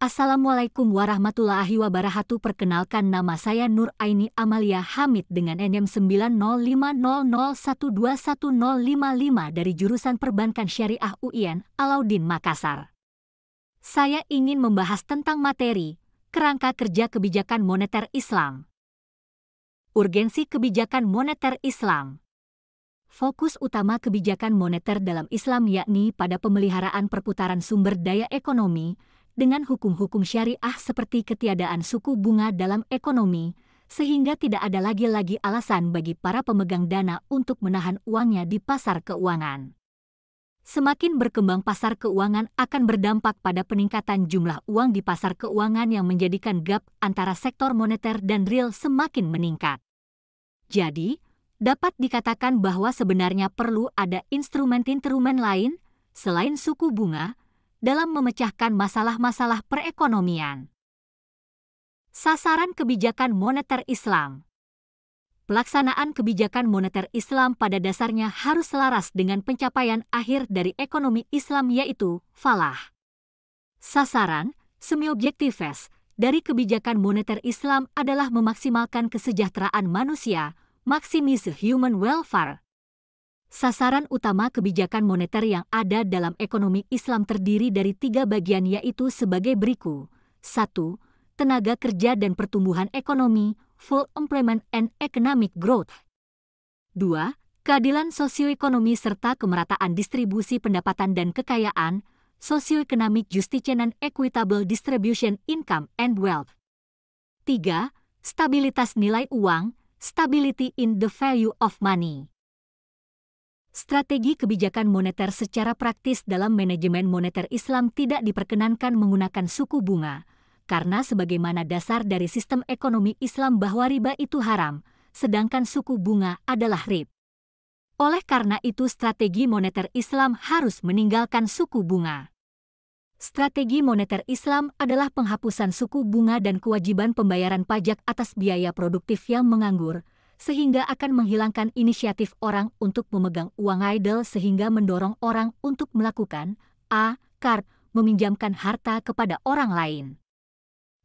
Assalamualaikum warahmatullahi wabarakatuh. Perkenalkan, nama saya Nur Aini Amalia Hamid dengan NIM 90500121055 dari jurusan Perbankan Syariah UIN Alauddin Makassar. Saya ingin membahas tentang materi kerangka kerja kebijakan moneter Islam. Urgensi kebijakan moneter Islam. Fokus utama kebijakan moneter dalam Islam yakni pada pemeliharaan perputaran sumber daya ekonomi dengan hukum-hukum syariah seperti ketiadaan suku bunga dalam ekonomi, sehingga tidak ada lagi alasan bagi para pemegang dana untuk menahan uangnya di pasar keuangan. Semakin berkembang pasar keuangan akan berdampak pada peningkatan jumlah uang di pasar keuangan yang menjadikan gap antara sektor moneter dan real semakin meningkat. Jadi, dapat dikatakan bahwa sebenarnya perlu ada instrumen-instrumen lain selain suku bunga dalam memecahkan masalah-masalah perekonomian. Sasaran kebijakan moneter Islam. Pelaksanaan kebijakan moneter Islam pada dasarnya harus selaras dengan pencapaian akhir dari ekonomi Islam yaitu falah. Sasaran, semi-objektifes, dari kebijakan moneter Islam adalah memaksimalkan kesejahteraan manusia, maximize human welfare. Sasaran utama kebijakan moneter yang ada dalam ekonomi Islam terdiri dari 3 bagian yaitu sebagai berikut. 1. Tenaga kerja dan pertumbuhan ekonomi, full employment and economic growth. 2. Keadilan sosioekonomi serta kemerataan distribusi pendapatan dan kekayaan, socio-economic justice and equitable distribution income and wealth. 3. Stabilitas nilai uang, stability in the value of money. Strategi kebijakan moneter secara praktis dalam manajemen moneter Islam tidak diperkenankan menggunakan suku bunga, karena sebagaimana dasar dari sistem ekonomi Islam bahwa riba itu haram, sedangkan suku bunga adalah riba. Oleh karena itu strategi moneter Islam harus meninggalkan suku bunga. Strategi moneter Islam adalah penghapusan suku bunga dan kewajiban pembayaran pajak atas biaya produktif yang menganggur, sehingga akan menghilangkan inisiatif orang untuk memegang uang idle sehingga mendorong orang untuk melakukan a. Qard, meminjamkan harta kepada orang lain.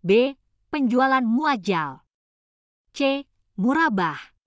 b. Penjualan muajjal. c. Murabah.